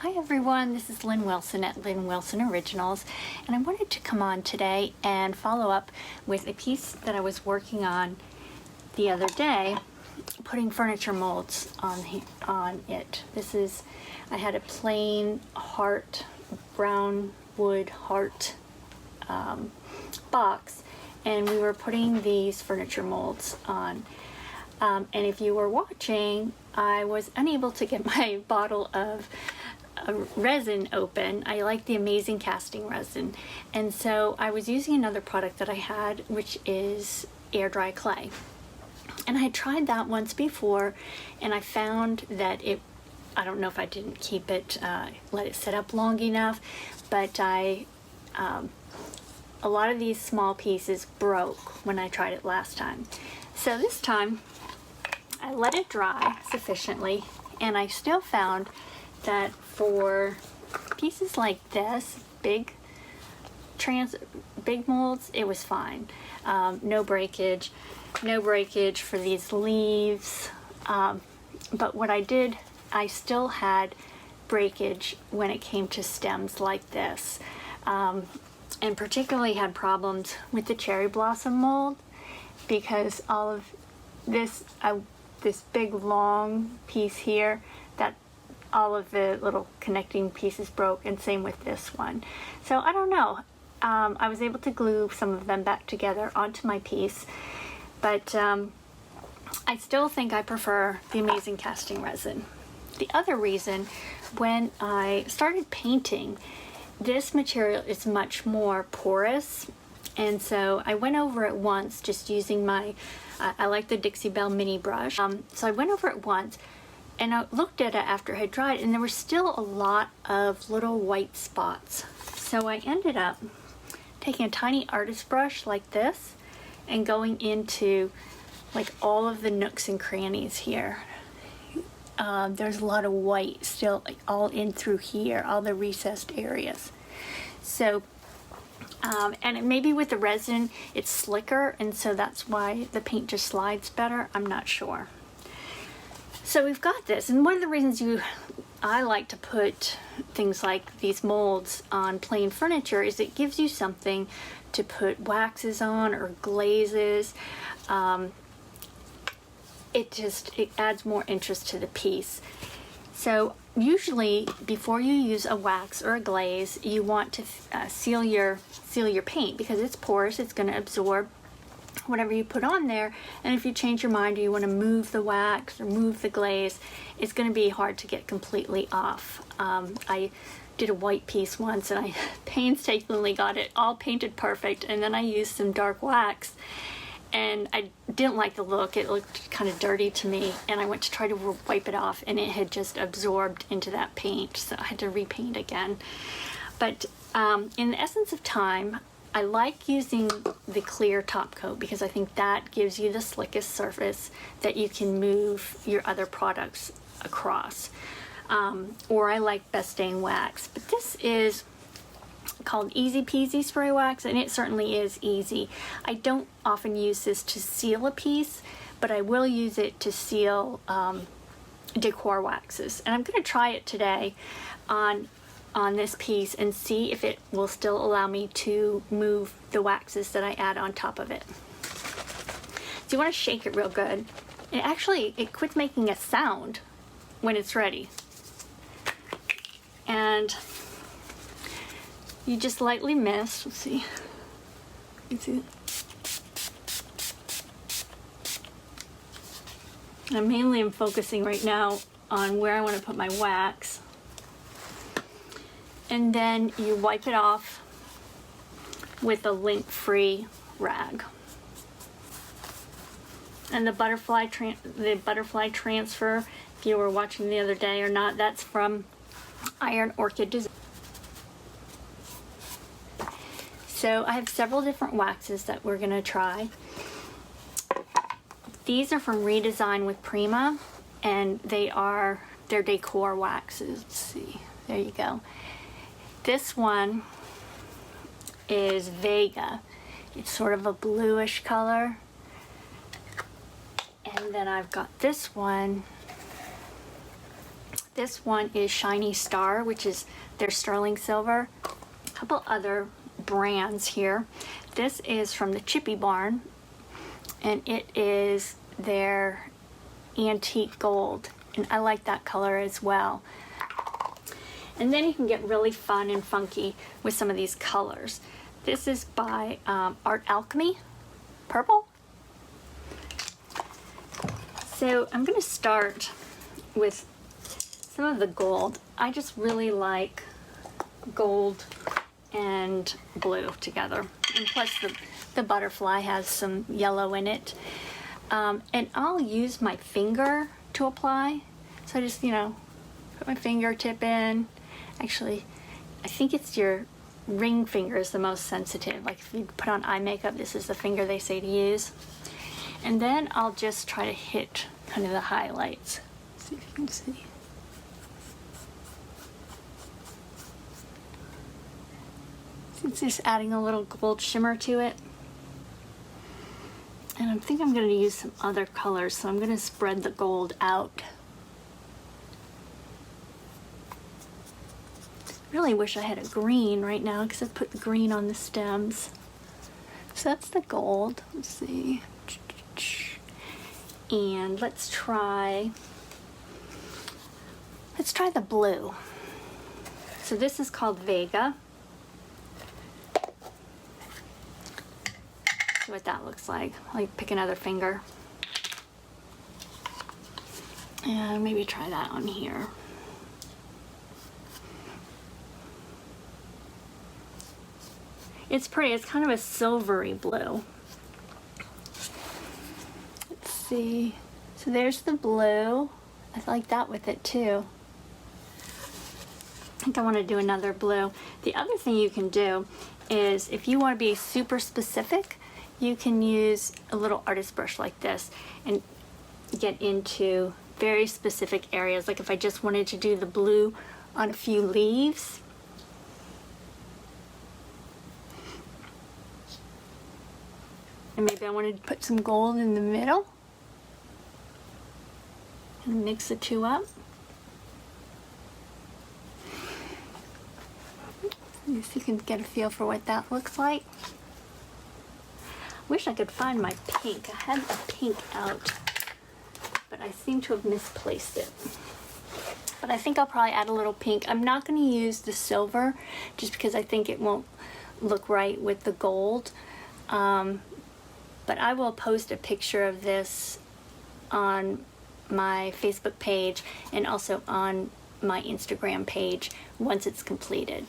Hi everyone, this is Lynn Wilson at Lynn Wilson Originals, and I wanted to come on today and follow up with a piece that I was working on the other day, putting furniture molds on it. I had a plain heart, brown wood heart box, and we were putting these furniture molds on. And if you were watching, I was unable to get my bottle of resin open. I like the Amazing Casting resin, and so I was using another product that I had, which is air dry clay, and I had tried that once before, and I found that I don't know if I didn't keep it, let it set up long enough, but a lot of these small pieces broke when I tried it last time. So this time I let it dry sufficiently, and I still found that for pieces like this, big molds, it was fine. No breakage for these leaves. But what I did, I still had breakage when it came to stems like this. And particularly had problems with the cherry blossom mold, because all of this big long piece here, that all of the little connecting pieces broke, and same with this one. So I don't know. I was able to glue some of them back together onto my piece, but I still think I prefer the Amazing Casting resin. The other reason, when I started painting, this material is much more porous, and so I went over it once just using my, I like the Dixie Belle mini brush. So I went over it once, and I looked at it after it had dried, and there were still a lot of little white spots. So I ended up taking a tiny artist brush like this and going into like all of the nooks and crannies here. There's a lot of white still, like, all in through here, all the recessed areas. So, and maybe with the resin it's slicker, and so that's why the paint just slides better. I'm not sure. So we've got this, and one of the reasons I like to put things like these molds on plain furniture is it gives you something to put waxes on or glazes. It adds more interest to the piece. So usually before you use a wax or a glaze, you want to seal your paint, because it's porous. It's going to absorb whatever you put on there, and if you change your mind or you want to move the wax or move the glaze, it's going to be hard to get completely off. I did a white piece once, and I painstakingly got it all painted perfect, and then I used some dark wax, and I didn't like the look. It looked kind of dirty to me, and I went to try to wipe it off, and it had just absorbed into that paint, so I had to repaint again. But in the essence of time, I like using the clear top coat, because I think that gives you the slickest surface that you can move your other products across. Or I like Best Stain Wax, but this is called Easy Peasy Spray Wax, and it certainly is easy. I don't often use this to seal a piece, but I will use it to seal decor waxes. And I'm going to try it today on this piece and see if it will still allow me to move the waxes that I add on top of it. So you want to shake it real good. And it quits making a sound when it's ready. And you just lightly mist. Let's see. You can see it. I mainly am focusing right now on where I want to put my wax. And then you wipe it off with a lint-free rag. And the butterfly transfer, if you were watching the other day or not, that's from Iron Orchid Design. So I have several different waxes that we're going to try. These are from Redesign with Prima, and they're decor waxes. Let's see, there you go. This one is Vega. It's sort of a bluish color. And then I've got this one This one is Shiny Star, which is their sterling silver. A couple other brands here. This is from the Chippy Barn, and it is their antique gold, and I like that color as well. And then you can get really fun and funky with some of these colors. This is by Art Alchemy, purple. So I'm going to start with some of the gold. I just really like gold and blue together. And plus the butterfly has some yellow in it. And I'll use my finger to apply. So I just, put my fingertip in. Actually, I think it's your ring finger is the most sensitive. Like if you put on eye makeup, this is the finger they say to use. And then I'll just try to hit kind of the highlights. See if you can see. It's just adding a little gold shimmer to it. And I think I'm going to use some other colors, so I'm going to spread the gold out. Really wish I had a green right now because I put the green on the stems. So that's the gold. Let's see. And let's try the blue. So this is called Vega. See what that looks like. I'll pick another finger. And maybe try that on here. It's pretty. It's kind of a silvery blue. Let's see. So there's the blue. I like that with it too. I think I want to do another blue. The other thing you can do is if you want to be super specific, you can use a little artist brush like this and get into very specific areas. Like if I just wanted to do the blue on a few leaves, and maybe I wanted to put some gold in the middle and mix the two up. See if you can get a feel for what that looks like. Wish I could find my pink. I had the pink out, but I seem to have misplaced it. But I think I'll probably add a little pink. I'm not going to use the silver just because I think it won't look right with the gold. But I will post a picture of this on my Facebook page and also on my Instagram page once it's completed.